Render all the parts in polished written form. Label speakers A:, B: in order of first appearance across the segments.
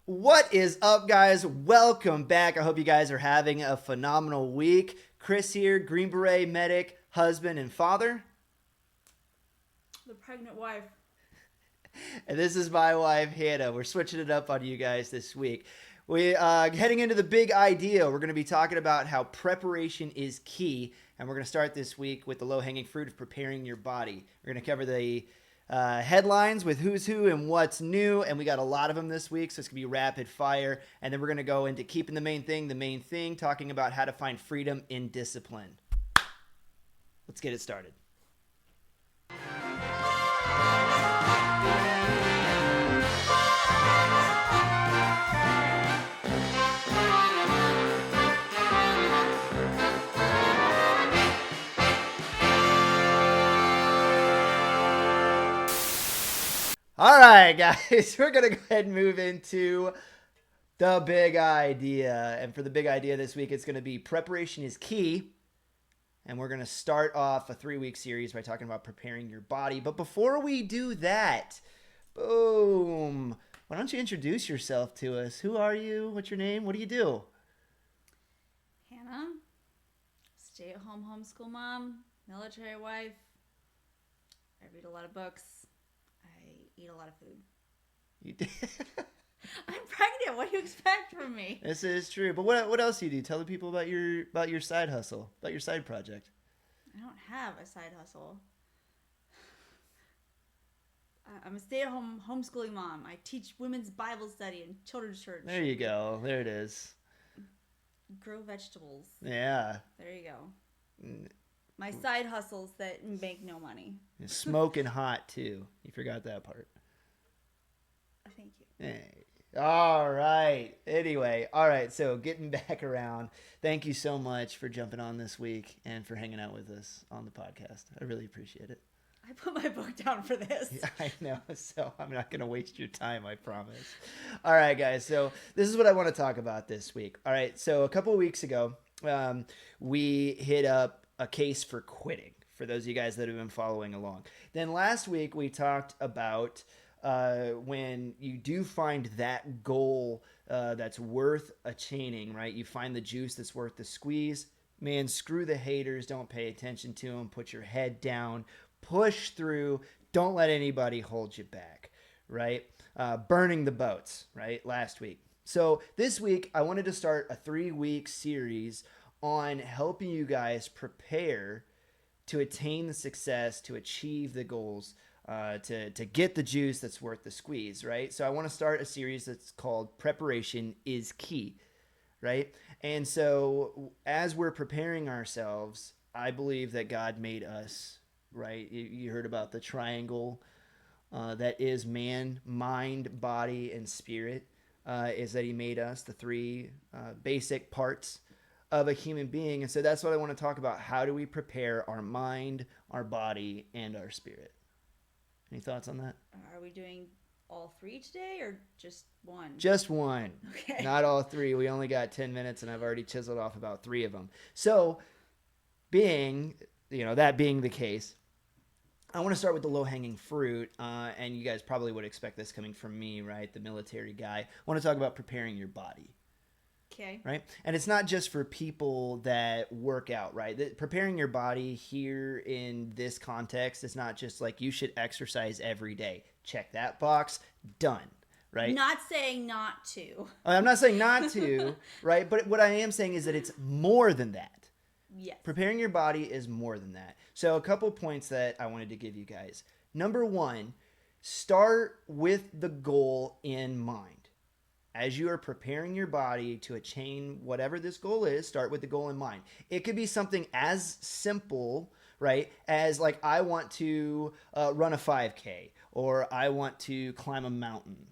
A: What is up, guys? Welcome back. I hope you guys are having a phenomenal week. Chris here, Green Beret medic, husband, and father.
B: The pregnant wife.
A: And this is my wife, Hannah. We're switching it up on you guys this week. We heading into the big idea. We're going to be talking about how preparation is key, and we're going to start this week with the low-hanging fruit of preparing your body. We're going to cover the headlines with who's who and what's new, and we got a lot of them this week, so it's going to be rapid fire. And then we're going to go into keeping the main thing, talking about how to find freedom in discipline. Let's get it started. All right, guys, we're going to go ahead and move into the big idea. And for the big idea this week, it's going to be preparation is key. And we're going to start off a 3-week series by talking about preparing your body. But before we do that, boom, why don't you introduce yourself to us? Who are you? What's your name? What do you do?
B: Hannah, stay-at-home homeschool mom, military wife. I read a lot of books. I eat a lot of food.
A: You did.
B: I'm pregnant. What do you expect from me?
A: This is true. But what else do you do? Tell the people about your side hustle, about your side project.
B: I don't have a side hustle. I'm a stay-at-home homeschooling mom. I teach women's Bible study and children's church.
A: There you go. There it is.
B: Grow vegetables.
A: Yeah.
B: There you go. My side hustles that make no money.
A: Smoking hot, too. You forgot that part.
B: Thank you.
A: Hey. All right. Anyway, all right. So getting back around, thank you so much for jumping on this week and for hanging out with us on the podcast. I really appreciate it.
B: I put my book down for this.
A: Yeah, I know. So I'm not going to waste your time, I promise. All right, guys. So this is what I want to talk about this week. All right. So a couple of weeks ago, we hit up a case for quitting for those of you guys that have been following along. Then last week we talked about when you do find that goal that's worth attaining, right? You find the juice that's worth the squeeze. Man, screw the haters. Don't pay attention to them. Put your head down. Push through. Don't let anybody hold you back, right? Burning the boats, right? Last week. So this week, I wanted to start a 3-week series on helping you guys prepare to attain the success, to achieve the goals, to get the juice that's worth the squeeze, right? So I want to start a series that's called Preparation is Key, right? And so as we're preparing ourselves, I believe that God made us, right? You heard about the triangle that is man, mind, body, and spirit, is that he made us, the 3 basic parts of a human being. And so that's what I want to talk about. How do we prepare our mind, our body, and our spirit? Any thoughts on that?
B: Are we doing all 3 today or just one?
A: Just one.
B: Okay.
A: Not all 3. We only got 10 minutes and I've already chiseled off about 3 of them. So that being the case, I want to start with the low-hanging fruit, and you guys probably would expect this coming from me, right? The military guy. I want to talk about preparing your body.
B: Okay.
A: Right? And it's not just for people that work out, right? Preparing your body here in this context is not just like you should exercise every day. Check that box. Done. Right?
B: Not saying not to.
A: I'm not saying not to, right? But what I am saying is that it's more than that.
B: Yes.
A: Preparing your body is more than that. So a couple points that I wanted to give you guys. Number 1, start with the goal in mind. As you are preparing your body to attain whatever this goal is, start with the goal in mind. It could be something as simple, right, as like I want to run a 5K, or I want to climb a mountain,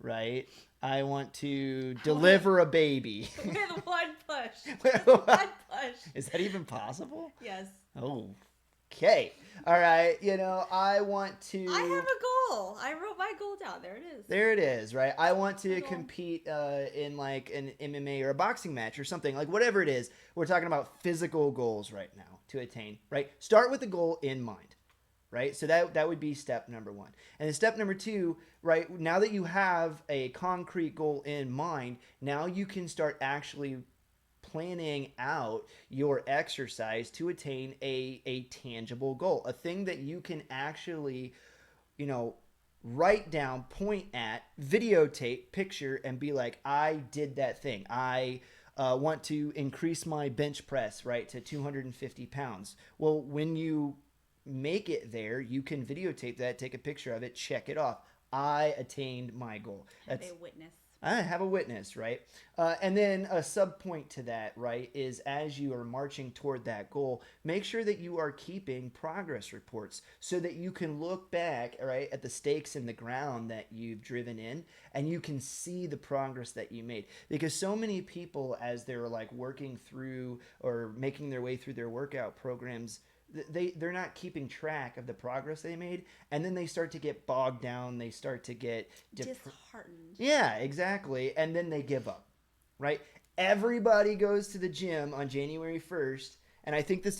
A: right? I want to deliver a baby.
B: With one push. Just one push.
A: Is that even possible?
B: Yes.
A: Oh, okay. All right. I want to.
B: I have a goal. I wrote my goal down. There it is.
A: There it is, right? I want to compete in like an MMA or a boxing match or something, like whatever it is. We're talking about physical goals right now to attain, right? Start with the goal in mind, right? So that would be step number one. And then step number two, right? Now that you have a concrete goal in mind, now you can start actually planning out your exercise to attain a tangible goal, a thing that you can actually, you know, write down, point at, videotape, picture, and be like, I did that thing. I want to increase my bench press, right, to 250 pounds. Well, when you make it there, you can videotape that, take a picture of it, check it off. I attained my goal.
B: Have
A: That's
B: a witness.
A: I have a witness, right? And then a sub point to that, right, is as you are marching toward that goal, make sure that you are keeping progress reports so that you can look back, right, at the stakes in the ground that you've driven in and you can see the progress that you made. Because so many people, as they're like working through or making their way through their workout programs, they're not keeping track of the progress they made, and then they start to get bogged down, they start to get
B: Disheartened.
A: yeah, exactly, and then they give up, right? Everybody goes to the gym on January 1st, and I think the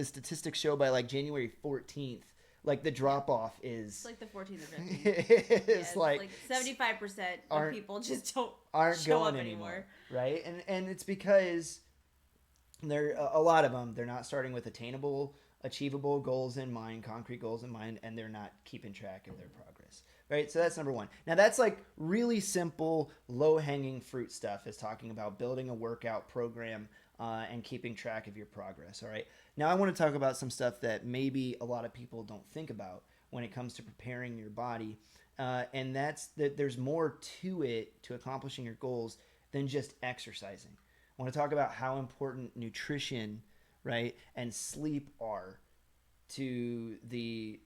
A: statistics show by like January 14th, like the drop off is
B: It's like the 14th or 15th.
A: it's like
B: 75% of people just
A: aren't
B: show
A: going
B: up
A: anymore, right? And it's because they're a lot of them, they're not starting with achievable goals in mind, concrete goals in mind, and they're not keeping track of their progress, right? So that's number one. Now that's like really simple, low-hanging fruit stuff, is talking about building a workout program and keeping track of your progress. All right. Now I want to talk about some stuff that maybe a lot of people don't think about when it comes to preparing your body, and that's that there's more to it, to accomplishing your goals, than just exercising. I want to talk about how important nutrition, right, and sleep are to the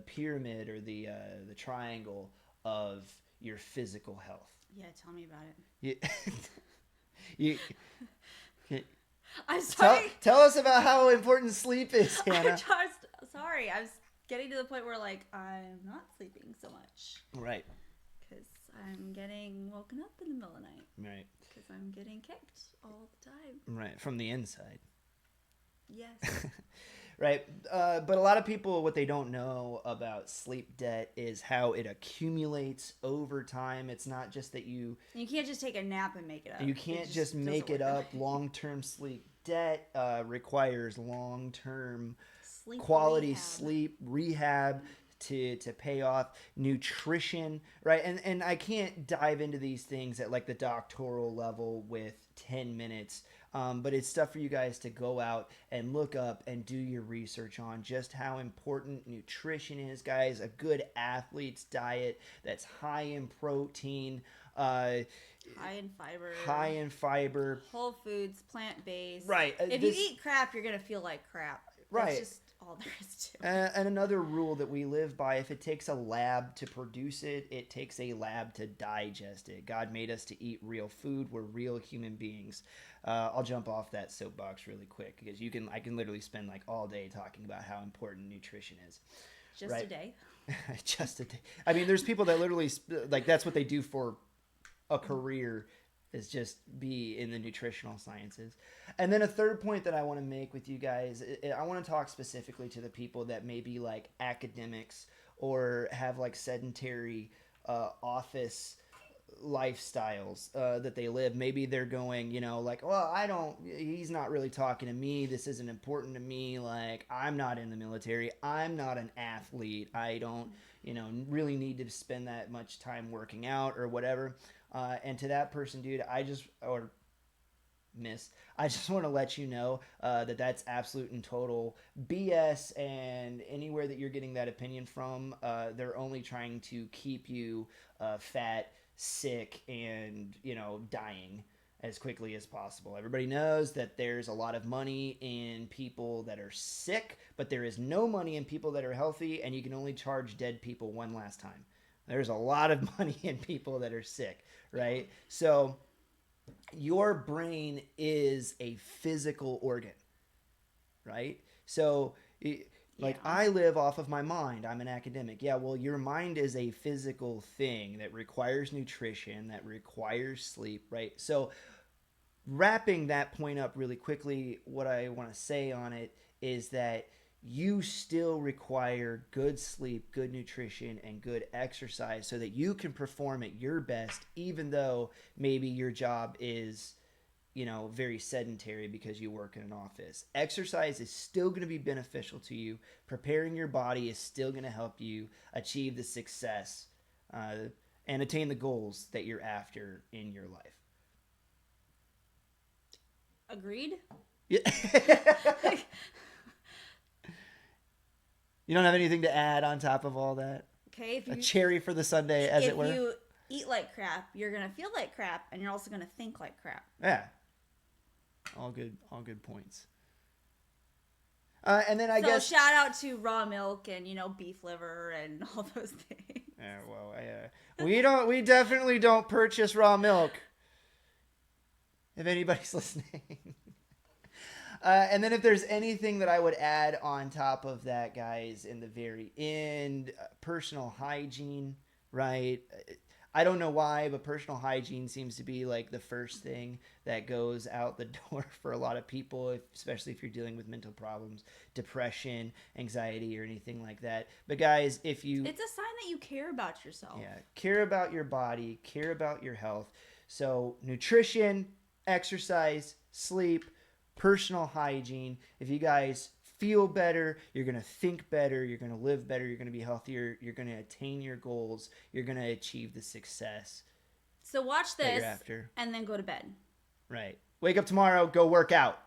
A: pyramid, or the triangle of your physical health.
B: Yeah, tell me about it.
A: You, you
B: I'm sorry.
A: tell us about how important sleep is,
B: I'm
A: Hannah.
B: just sorry. I was getting to the point where like I'm not sleeping so much
A: Right,
B: because I'm getting woken up in the middle of the night
A: right,
B: because I'm getting kicked all the time.
A: right, from the inside.
B: Yes.
A: Right. But a lot of people, what they don't know about sleep debt is how it accumulates over time. It's not just that you
B: can't just take a nap and make it up.
A: can't just make it up. Long-term sleep debt requires long-term
B: Sleep
A: quality
B: rehab.
A: sleep rehab to pay off. Nutrition, right? And I can't dive into these things at like the doctoral level with 10 minutes. But it's stuff for you guys to go out and look up and do your research on, just how important nutrition is, guys. A good athlete's diet that's high in protein,
B: high in fiber, whole foods, plant-based.
A: Right.
B: If you eat crap, you're gonna feel like crap.
A: Right.
B: That's just all there is to it.
A: And another rule that we live by: if it takes a lab to produce it, it takes a lab to digest it. God made us to eat real food. We're real human beings. I'll jump off that soapbox really quick because I can literally spend like all day talking about how important nutrition is.
B: Just
A: right?
B: a day.
A: Just a day. I mean, there's people that literally like that's what they do for a career, is just be in the nutritional sciences. And then a third point that I want to make with you guys, I want to talk specifically to the people that may be like academics or have like sedentary office lifestyles that they live. Maybe they're going, like, well, he's not really talking to me. This isn't important to me. Like, I'm not in the military. I'm not an athlete. I don't, really need to spend that much time working out or whatever. And to that person, dude, I just want to let you know that that's absolute and total BS. And anywhere that you're getting that opinion from, they're only trying to keep you fat, sick, and dying as quickly as possible. Everybody knows that there's a lot of money in people that are sick, but there is no money in people that are healthy, and you can only charge dead people one last time. There's a lot of money in people that are sick, right? So your brain is a physical organ, right? So I live off of my mind. I'm an academic. Yeah, well, your mind is a physical thing that requires nutrition, that requires sleep, right? So wrapping that point up really quickly, what I want to say on it is that you still require good sleep, good nutrition, and good exercise so that you can perform at your best, even though maybe your job is, very sedentary because you work in an office. Exercise is still going to be beneficial to you. Preparing your body is still going to help you achieve the success and attain the goals that you're after in your life.
B: Agreed.
A: Yeah. You don't have anything to add on top of all that?
B: Okay,
A: A cherry for the sundae, as it were?
B: If you eat like crap, you're going to feel like crap, and you're also going to think like crap.
A: Yeah. All good points. And then I guess
B: shout out to raw milk and beef liver and all those things.
A: Yeah, well, we definitely don't purchase raw milk. If anybody's listening. And then if there's anything that I would add on top of that, guys, in the very end, personal hygiene, right? I don't know why, but personal hygiene seems to be like the first thing that goes out the door for a lot of people, especially if you're dealing with mental problems, depression, anxiety, or anything like that. But guys, it's a sign
B: that you care about yourself.
A: Yeah, care about your body, care about your health. So nutrition, exercise, sleep, personal hygiene. If you guys feel better, you're going to think better, you're going to live better, you're going to be healthier, you're going to attain your goals, you're going to achieve the success.
B: So watch this and then go to bed.
A: Right. Wake up tomorrow, go work out.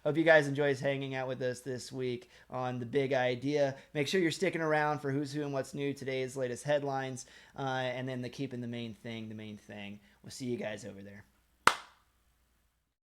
A: Hope you guys enjoyed hanging out with us this week on The Big Idea. Make sure you're sticking around for Who's Who and What's New, today's latest headlines, and then keeping the main thing. We'll see you guys over there.